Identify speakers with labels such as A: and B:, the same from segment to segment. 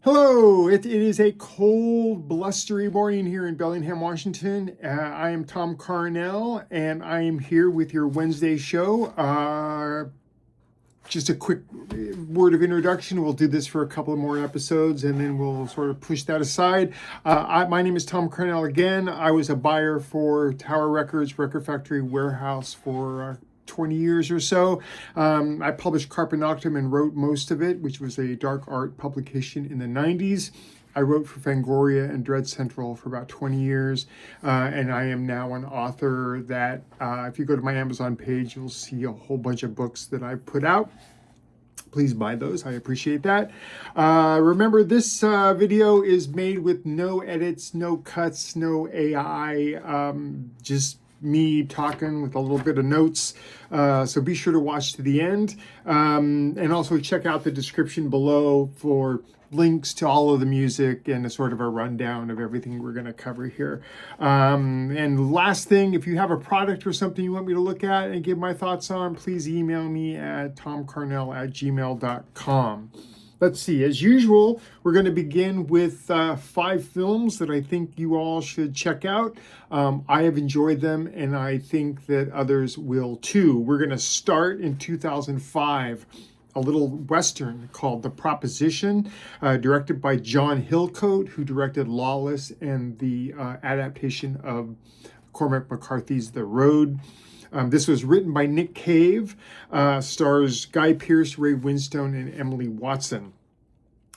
A: Hello, it is a cold, blustery morning here in Bellingham, Washington. I am Tom Carnell, and I am here with your Wednesday show. Just a quick word of introduction. We'll do this for a couple of more episodes, and then we'll sort of push that aside. My name is Tom Carnell again. I was a buyer for Tower Records, Record Factory Warehouse for 20 years or so. I published Carpe Noctem and wrote most of it, which was a dark art publication in the 90s. I wrote for Fangoria and Dread Central for about 20 years, and I am now an author that, if you go to my Amazon page, you'll see a whole bunch of books that I've put out. Please buy those. I appreciate that. Remember, this video is made with no edits, no cuts, no AI, just me talking with a little bit of notes. So be sure to watch to the end. And also check out the description below for links to all of the music and a sort of a rundown of everything we're going to cover here. And last thing, if you have a product or something you want me to look at and give my thoughts on, please email me at tomcarnell@gmail.com. Let's see, as usual, we're going to begin with 5 films that I think you all should check out. I have enjoyed them, and I think that others will too. We're going to start in 2005. A little Western called The Proposition, directed by John Hillcoat, who directed Lawless and the adaptation of Cormac McCarthy's The Road. This was written by Nick Cave, stars Guy Pearce, Ray Winstone, and Emily Watson.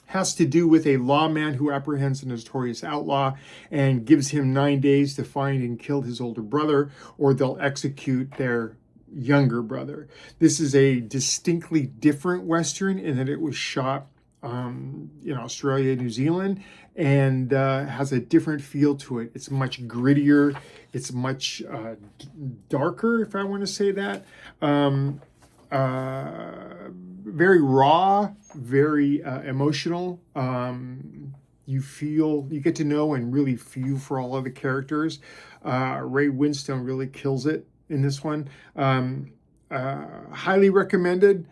A: Has to do with a lawman who apprehends a notorious outlaw and gives him 9 days to find and kill his older brother, or they'll execute their younger brother. This is a distinctly different Western in that it was shot in Australia, New Zealand, and has a different feel to it. It's much grittier. It's much darker, if I want to say that. Very raw, very emotional. You get to know and really feel for all of the characters. Ray Winstone really kills it in this one. Highly recommended.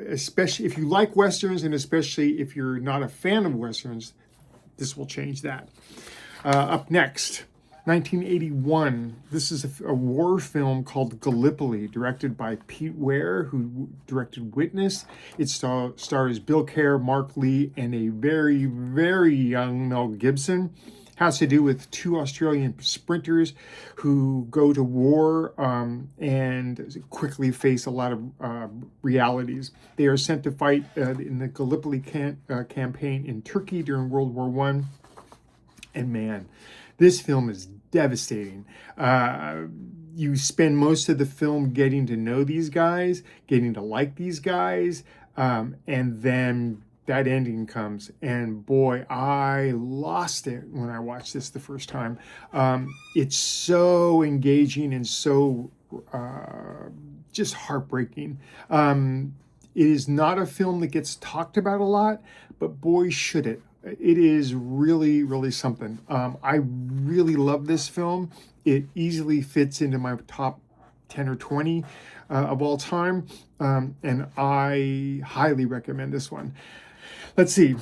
A: Especially if you like Westerns, and especially if you're not a fan of Westerns, this will change that. Up next, 1981. This is a war film called Gallipoli, directed by Pete Ware, who directed Witness. It stars Bill Kerr, Mark Lee, and a very, very young Mel Gibson. Has to do with 2 Australian sprinters who go to war and quickly face a lot of realities. They are sent to fight in the Gallipoli campaign in Turkey during World War I. And man, this film is devastating. You spend most of the film getting to know these guys, getting to like these guys, and then that ending comes, and boy, I lost it when I watched this the first time. It's so engaging and so just heartbreaking. It is not a film that gets talked about a lot, but boy, should it. It is really, really something. I really love this film. It easily fits into my top 10 or 20 of all time, and I highly recommend this one. Let's see,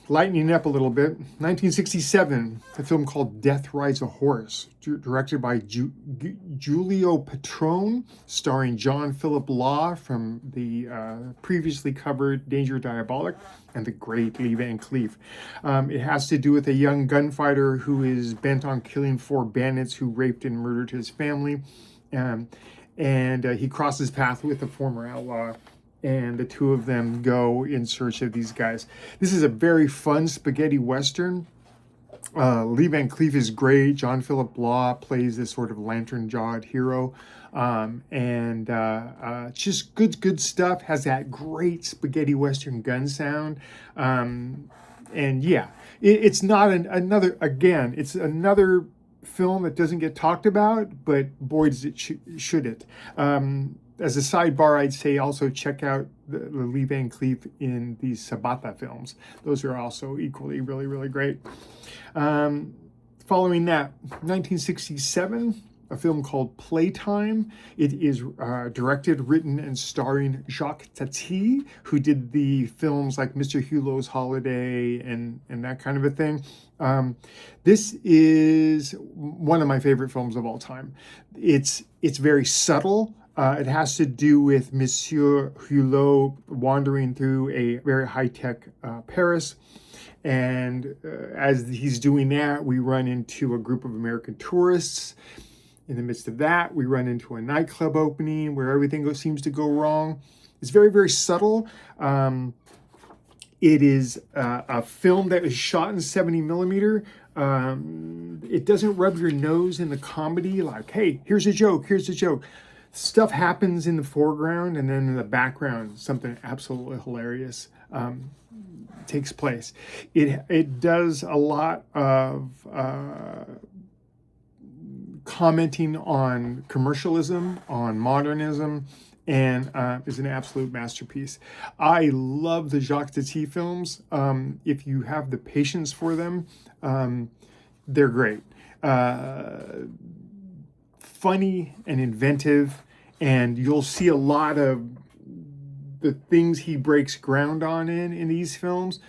A: lightening up a little bit. 1967, a film called Death Rides a Horse, directed by Giulio Petrone, starring John Philip Law from the previously covered Danger Diabolic and the great Lee Van Cleef. It has to do with a young gunfighter who is bent on killing 4 bandits who raped and murdered his family. And he crosses paths with a former outlaw, and the 2 of them go in search of these guys. This is a very fun spaghetti Western. Lee Van Cleef is great. John Philip Law plays this sort of lantern-jawed hero. Just good stuff. Has that great spaghetti Western gun sound. And yeah, it's not it's another film that doesn't get talked about, but boy, does it should it. As a sidebar, I'd say also check out the Lee Van Cleef in the Sabata films. Those are also equally really, really great. Following that, 1967, a film called Playtime. It is directed, written, and starring Jacques Tati, who did the films like Mr. Hulot's Holiday and that kind of a thing. This is one of my favorite films of all time. It's very subtle. It has to do with Monsieur Hulot wandering through a very high-tech Paris. And as he's doing that, we run into a group of American tourists. In the midst of that, we run into a nightclub opening where everything seems to go wrong. It's very, very subtle. It is a film that is shot in 70 millimeter. It doesn't rub your nose in the comedy like, hey, here's a joke, here's a joke. Stuff happens in the foreground, and then in the background, something absolutely hilarious takes place. It does a lot of commenting on commercialism, on modernism, and is an absolute masterpiece. I love the Jacques Tati films. If you have the patience for them, they're great. Funny and inventive, and you'll see a lot of the things he breaks ground on in these films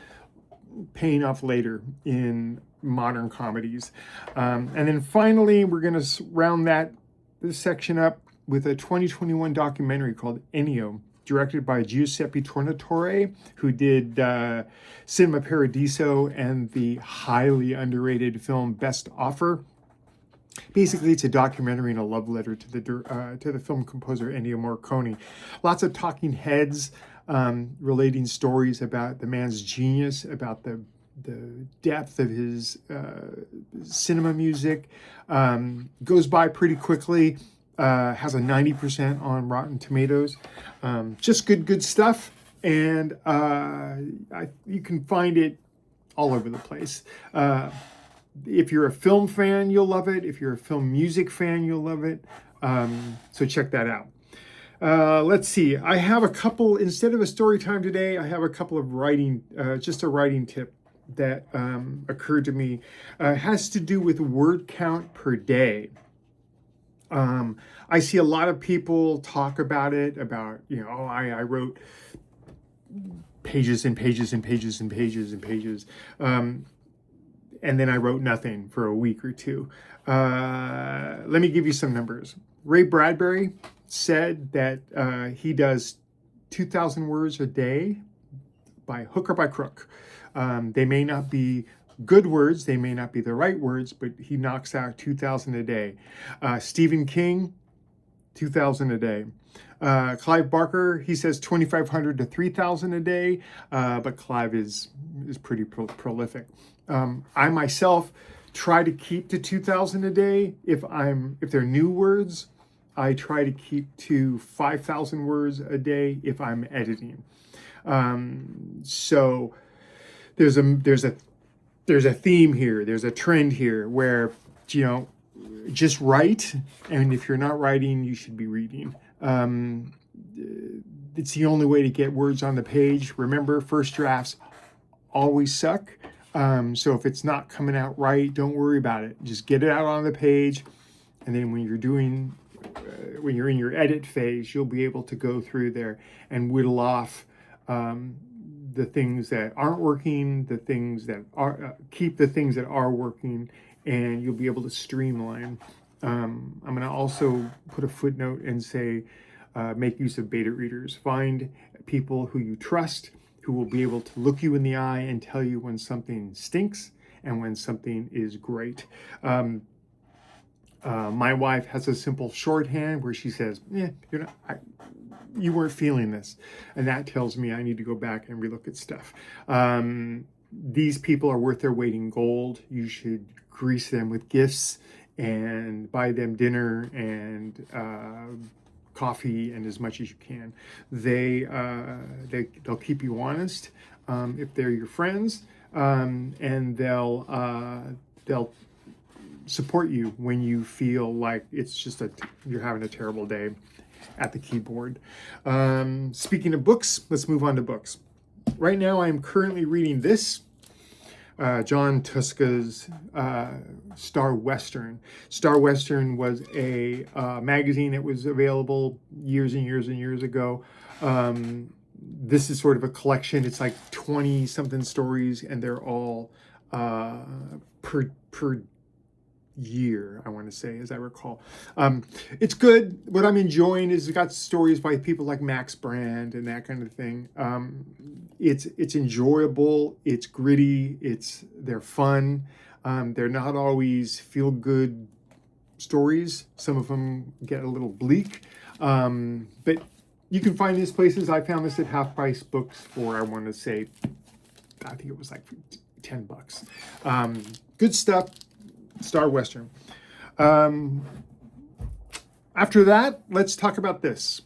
A: paying off later in modern comedies. And then finally, we're going to round this section up with a 2021 documentary called ENNIO, directed by Giuseppe Tornatore, who did Cinema Paradiso and the highly underrated film Best Offer. Basically, it's a documentary and a love letter to the film composer Ennio Morricone. Lots of talking heads relating stories about the man's genius, about the depth of his cinema music. Goes by pretty quickly. Has a 90% on Rotten Tomatoes. Just good stuff, and you can find it all over the place. If you're a film fan, you'll love it. If you're a film music fan, you'll love it. So check that out. Let's see. I have a couple, instead of a story time today, I have a couple of just a writing tip that occurred to me. It has to do with word count per day. I see a lot of people talk about it, I wrote pages and pages and pages and pages and pages. And then I wrote nothing for a week or two. Let me give you some numbers. Ray Bradbury said that he does 2,000 words a day by hook or by crook. They may not be good words, they may not be the right words, but he knocks out 2,000 a day. Stephen King, 2,000 a day. Clive Barker, he says 2,500 to 3,000 a day, but Clive is pretty prolific. I myself try to keep to 2,000 a day. If they're new words, I try to keep to 5,000 words a day if I'm editing. So there's a theme here. There's a trend here where, just write. And if you're not writing, you should be reading. It's the only way to get words on the page. Remember, first drafts always suck. So if it's not coming out right, don't worry about it. Just get it out on the page. And then when you're in your edit phase, you'll be able to go through there and whittle off the things that aren't working, the things that are, keep the things that are working, and you'll be able to streamline. I'm going to also put a footnote and say, make use of beta readers. Find people who you trust, who will be able to look you in the eye and tell you when something stinks and when something is great. My wife has a simple shorthand where she says, you weren't feeling this. And that tells me I need to go back and relook at stuff. These people are worth their weight in gold. You should grease them with gifts and buy them dinner and coffee and as much as you can. They'll keep you honest if they're your friends, and they'll support you when you feel like it's just you're having a terrible day at the keyboard. Speaking of books, let's move on to books. Right now, I'm currently reading this. John Tuska's Star Western. Star Western was a magazine that was available years and years and years ago. This is sort of a collection. It's like 20 something stories, and they're all per year, I want to say, as I recall. It's good. What I'm enjoying is it's got stories by people like Max Brand and that kind of thing. It's enjoyable. It's gritty. They're fun. They're not always feel good stories. Some of them get a little bleak, but you can find these places. I found this at Half Price Books for, I want to say, I think it was like $10. Good stuff. Star Western. After that, let's talk about this.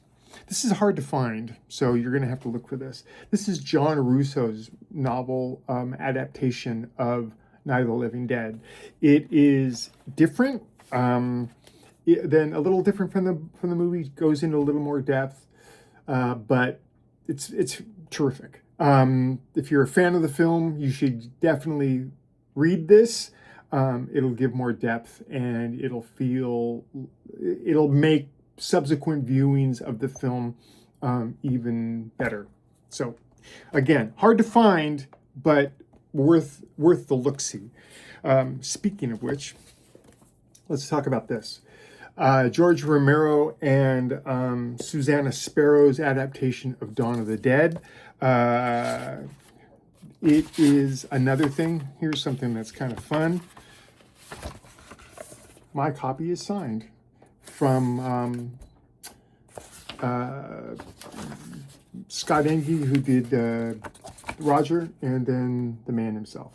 A: This is hard to find, so you're going to have to look for this. This is John Russo's novel adaptation of Night of the Living Dead. It is different, then a little different from the movie. It goes into a little more depth, but it's terrific. If you're a fan of the film, you should definitely read this. It'll give more depth, and it'll make subsequent viewings of the film even better. So again, hard to find, but worth the look-see. Speaking of which, let's talk about this. George Romero and Susanna Sparrow's adaptation of Dawn of the Dead. It is another thing. Here's something that's kind of fun. My copy is signed from Scott Engie, who did Roger, and then the man himself.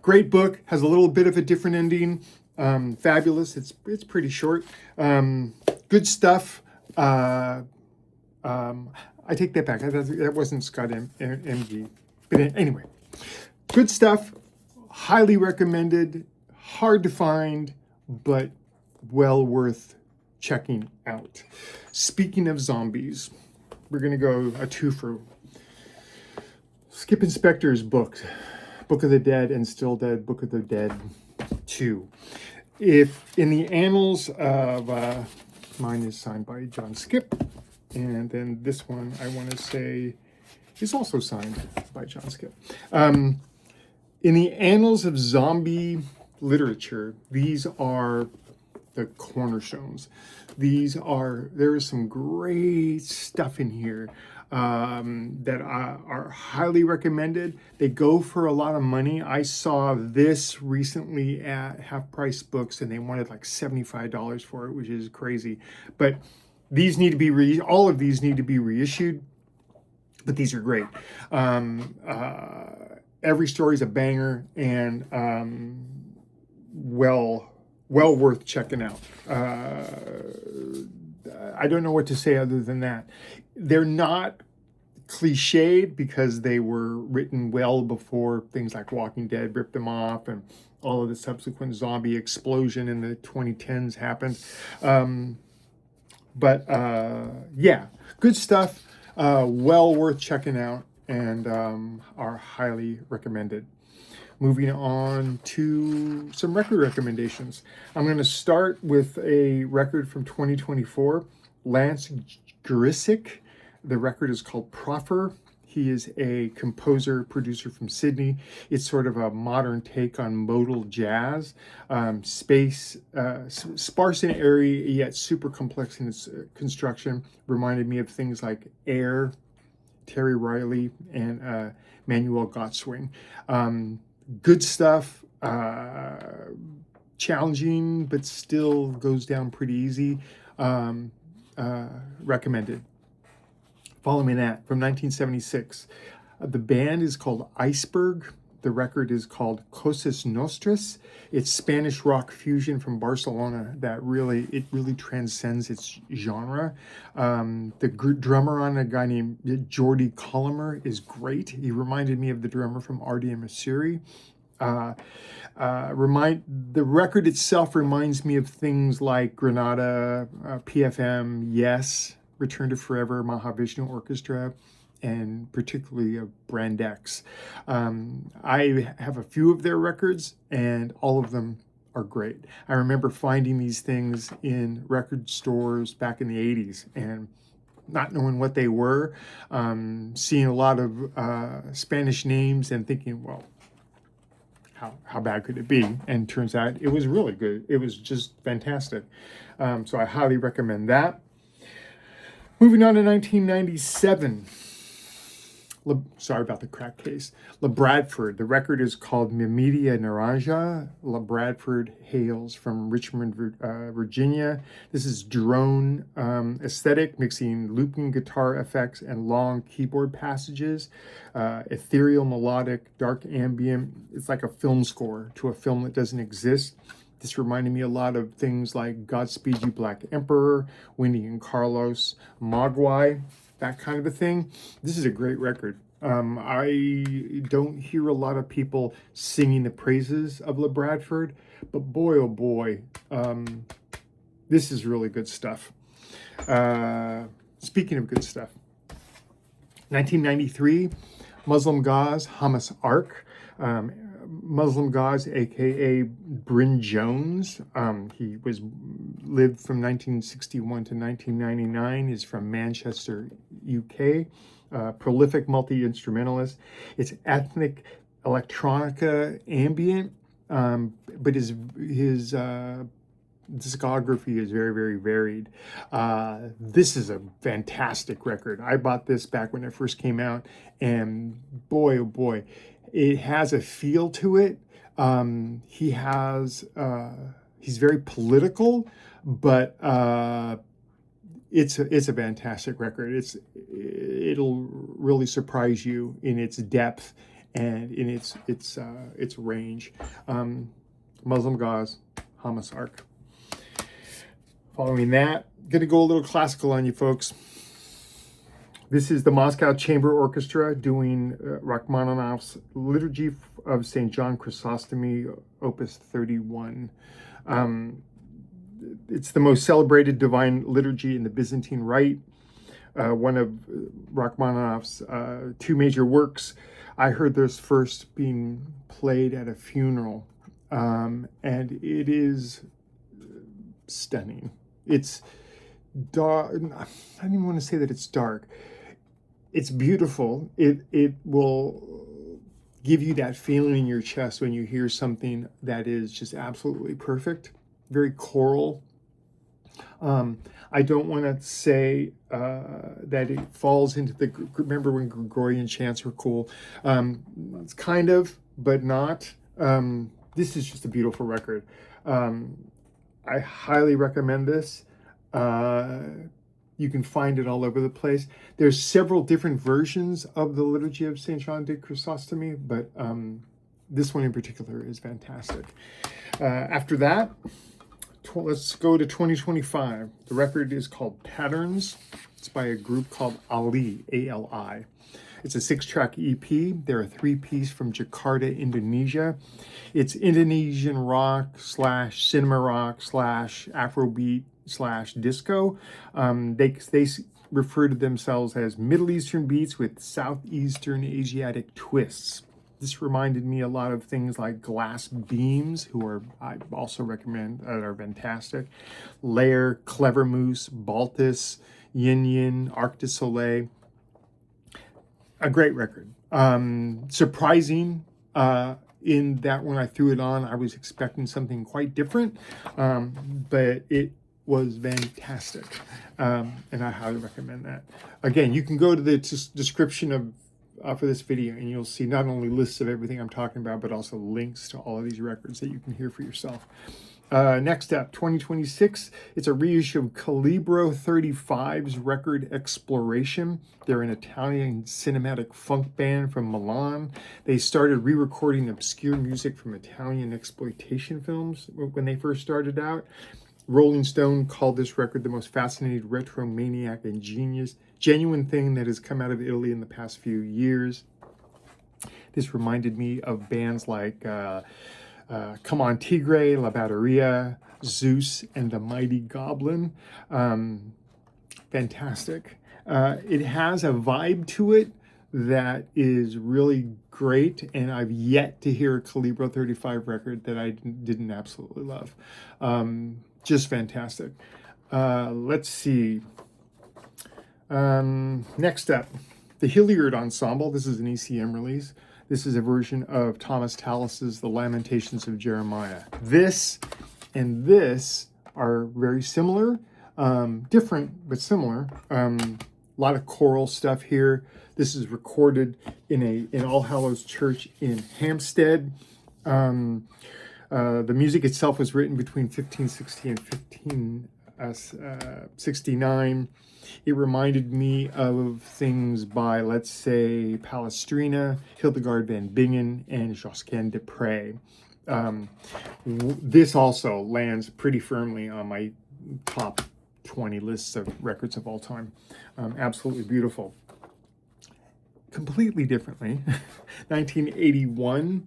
A: Great book, has a little bit of a different ending. Fabulous. It's pretty short. Good stuff. I take that back. That wasn't Scott Engie. But anyway, good stuff. Highly recommended. Hard to find, but well worth checking out. Speaking of zombies, we're going to go a twofer. Skipp and Spector's book of the Dead and Still Dead, Book of the Dead 2. If in the annals of, mine is signed by John Skipp, and then this one I want to say is also signed by John Skipp. In the annals of zombie literature, these are the cornerstones. There is some great stuff in here that are highly recommended. They go for a lot of money. I saw this recently at Half Price Books, and they wanted like $75 for it, which is crazy. But these need to be all of these need to be reissued. But these are great. Every story is a banger, and well worth checking out. I don't know what to say other than that. They're not cliched because they were written well before things like Walking Dead ripped them off and all of the subsequent zombie explosion in the 2010s happened. Yeah, good stuff. Well worth checking out, and are highly recommended. Moving on to some record recommendations. I'm going to start with a record from 2024, Lance Gurisik. The record is called Proffer. He is a composer, producer from Sydney. It's sort of a modern take on modal jazz. Sparse and airy, yet super complex in its construction. Reminded me of things like Air, Terry Riley, and Manuel Gottswing. Good stuff, challenging, but still goes down pretty easy. Recommended. Following that, from 1976, the band is called Iceberg. The record is called Cosas Nostras. It's Spanish rock fusion from Barcelona that really transcends its genre. The drummer on a guy named Jordi Colomer is great. He reminded me of the drummer from RDM Asiri. The record itself reminds me of things like Granada, PFM, Yes, Return to Forever, Mahavishnu Orchestra, and particularly of Brand X. I have a few of their records, and all of them are great. I remember finding these things in record stores back in the 80s and not knowing what they were, seeing a lot of Spanish names and thinking, well, how bad could it be? And turns out it was really good. It was just fantastic. So I highly recommend that. Moving on to 1997. Sorry about the crack case. La Bradford. The record is called Mi Media Naranja. La Bradford hails from Richmond, Virginia. This is drone aesthetic, mixing looping guitar effects and long keyboard passages. Ethereal, melodic, dark ambient. It's like a film score to a film that doesn't exist. This reminded me a lot of things like Godspeed You Black Emperor, Wendy and Carlos, Mogwai, that kind of a thing. This is a great record. I don't hear a lot of people singing the praises of La Bradford, but boy, oh boy, this is really good stuff. Speaking of good stuff, 1993, Muslim Gauze, Hamas Ark. Muslim Gauze, aka Bryn Jones. He lived from 1961 to 1999. Is from Manchester, UK. Prolific multi-instrumentalist. It's ethnic electronica ambient, but his discography is very, very varied. This is a fantastic record. I bought this back when it first came out, and boy, oh boy, it has a feel to it. He's very political, but it's a fantastic record. It'll really surprise you in its depth and in its range. Muslim Gauze, Hamas Ark. Following that, gonna go a little classical on you folks. This is the Moscow Chamber Orchestra doing Rachmaninoff's Liturgy of St. John Chrysostom, Opus 31. It's the most celebrated divine liturgy in the Byzantine Rite, one of Rachmaninoff's two major works. I heard this first being played at a funeral, and it is stunning. It's dark. I don't even want to say that it's dark. It's beautiful. It will give you that feeling in your chest when you hear something that is just absolutely perfect, very choral. I don't want to say that it falls into the, remember when Gregorian chants were cool? It's kind of, but not. This is just a beautiful record. I highly recommend this. You can find it all over the place. There's several different versions of the Liturgy of St. John de Chrysostom, but this one in particular is fantastic. After that, let's go to 2025. The record is called Patterns. It's by a group called Ali, A-L-I. It's a 6-track EP. They're a 3-piece from Jakarta, Indonesia. It's Indonesian rock / cinema rock / Afrobeat / disco. They refer to themselves as Middle Eastern beats with Southeastern Asiatic twists. This reminded me a lot of things like Glass Beams, I also recommend, are fantastic. Lair, Clever Moose, Baltus, Yin Yin, Arc de Soleil. A great record. Surprising in that when I threw it on, I was expecting something quite different, but it was fantastic, and I highly recommend that. Again, you can go to the description of for this video, and you'll see not only lists of everything I'm talking about, but also links to all of these records that you can hear for yourself. Next up, 2026, it's a reissue of Calibro 35's record Exploration. They're an Italian cinematic funk band from Milan. They started re-recording obscure music from Italian exploitation films when they first started out. Rolling Stone called this record the most fascinating retromaniac and genuine thing that has come out of Italy in the past few years. This reminded me of bands like Come On Tigre, La Batteria, Zeus, and the Mighty Goblin. Fantastic. It has a vibe to it that is really great, and I've yet to hear a Calibro 35 record that I didn't absolutely love. Just fantastic. Let's see. Next up, the Hilliard Ensemble. This is an ECM release. This is a version of Thomas Tallis's The Lamentations of Jeremiah. This and this are very similar, different but similar. A lot of choral stuff here. This is recorded in All Hallows Church in Hampstead. The music itself was written between 1560 and 1569. It reminded me of things by, let's say, Palestrina, Hildegard van Bingen, and Josquin de Pré. This also lands pretty firmly on my top 20 lists of records of all time. Absolutely beautiful. Completely differently, 1981,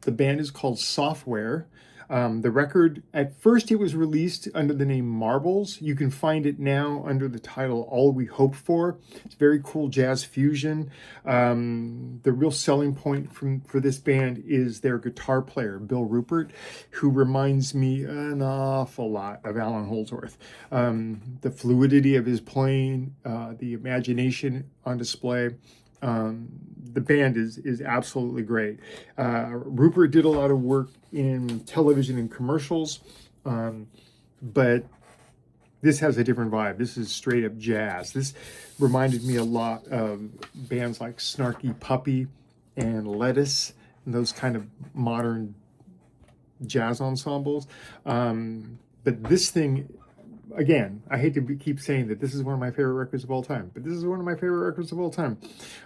A: the band is called Software. The record, at first it was released under the name Marbles. You can find it now under the title All We Hope For. It's very cool jazz fusion. The real selling point for this band is their guitar player, Bill Rupert, who reminds me an awful lot of Alan Holdsworth. The fluidity of his playing, the imagination on display. The band is absolutely great. Rupert did a lot of work in television and commercials, but this has a different vibe. This is straight up jazz. This reminded me a lot of bands like Snarky Puppy and Lettuce and those kind of modern jazz ensembles. But this thing, again, I hate to keep saying that this is one of my favorite records of all time, but this is one of my favorite records of all time.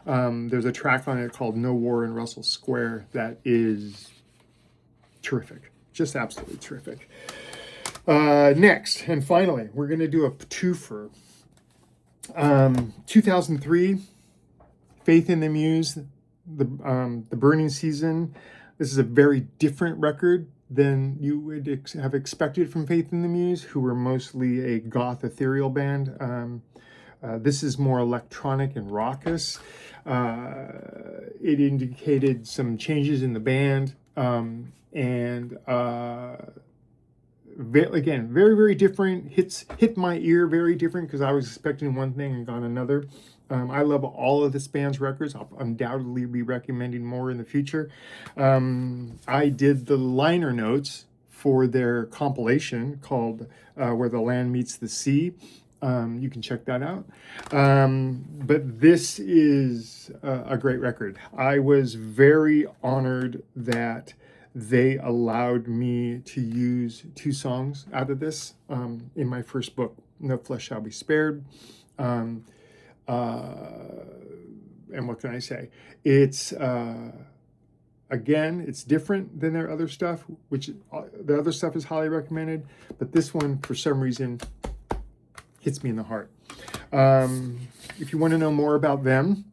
A: There's a track on it called No War in Russell Square that is terrific, just absolutely terrific. Next, and finally, we're going to do a twofer. 2003, Faith in the Muse, the Burning Season. This is a very different record than you would have expected from Faith in the Muse, who were mostly a goth ethereal band. This is more electronic and raucous. It indicated some changes in the band, and again, very, very different. Hit my ear very different because I was expecting one thing and got another. I love all of this band's records. I'll undoubtedly be recommending more in the future. I did the liner notes for their compilation called Where the Land Meets the Sea. You can check that out. But this is a great record. I was very honored that they allowed me to use 2 songs out of this in my first book, No Flesh Shall Be Spared. And what can I say? It's, again, it's different than their other stuff, which the other stuff is highly recommended, but this one, for some reason, hits me in the heart. If you want to know more about them,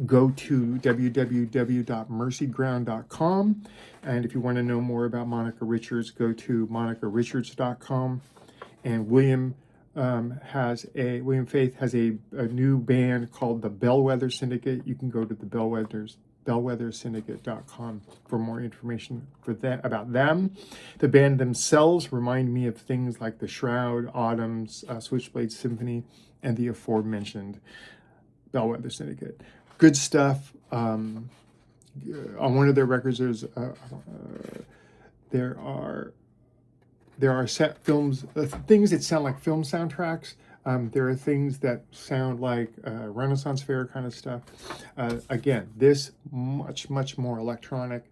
A: go to www.mercyground.com. And if you want to know more about Monica Richards, go to monicarichards.com. And William Faith has a new band called the Bellwether Syndicate. You can go to the bellwethersyndicate.com for more information about them. The band themselves remind me of things like The Shroud, Autumn's, Switchblade Symphony, and the aforementioned Bellwether Syndicate. Good stuff. On one of their records, there are set films, things that sound like film soundtracks. There are things that sound like Renaissance Fair kind of stuff. Again, this much more electronic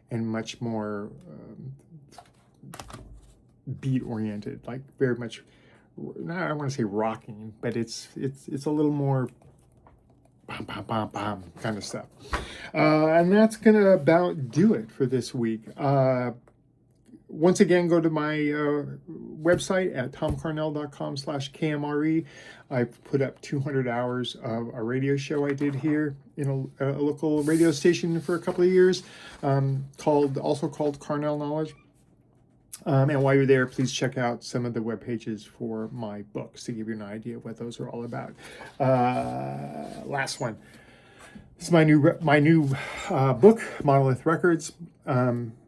A: and much more beat oriented, like very much. I don't want to say rocking, but it's a little more bam, bam, bam, bam kind of stuff. And that's going to about do it for this week. Once again, go to my website at tomcarnell.com/KMRE. I've put up 200 hours of a radio show I did here in a local radio station for a couple of years, also called Carnell Knowledge. And while you're there, please check out some of the web pages for my books to give you an idea of what those are all about. Last one. This is my new book, Monolith Records.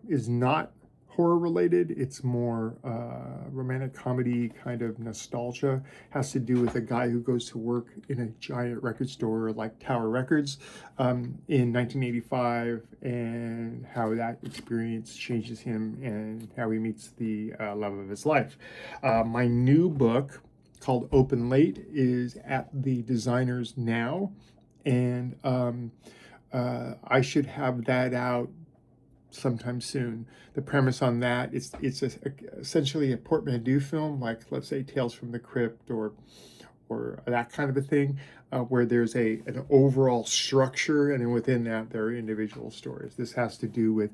A: Is not horror related. It's more romantic comedy, kind of nostalgia. Has to do with a guy who goes to work in a giant record store like Tower Records in 1985, and how that experience changes him and how he meets the love of his life. My new book, called Open Late, is at the designers now, and I should have that out sometime soon. The premise on that is essentially a portmanteau film, like let's say Tales from the Crypt or that kind of a thing, where there's an overall structure, and then within that there are individual stories. This has to do with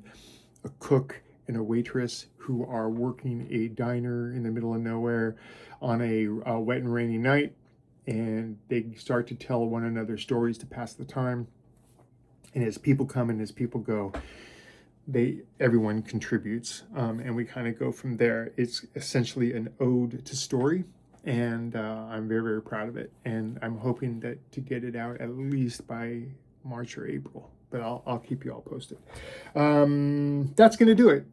A: a cook and a waitress who are working a diner in the middle of nowhere on a wet and rainy night, and they start to tell one another stories to pass the time. And as people come and as people go, everyone contributes, and we kind of go from there. It's essentially an ode to story, and I'm very, very proud of it. And I'm hoping to get it out at least by March or April, but I'll keep you all posted. That's going to do it.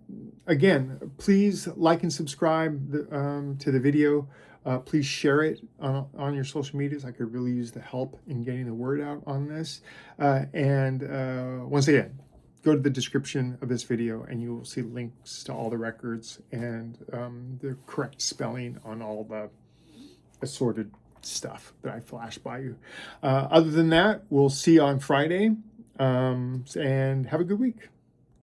A: Again, please like and subscribe to the video. Please share it on your social medias. I could really use the help in getting the word out on this. And once again, go to the description of this video and you will see links to all the records and the correct spelling on all the assorted stuff that I flashed by you. Other than that, we'll see you on Friday, and have a good week.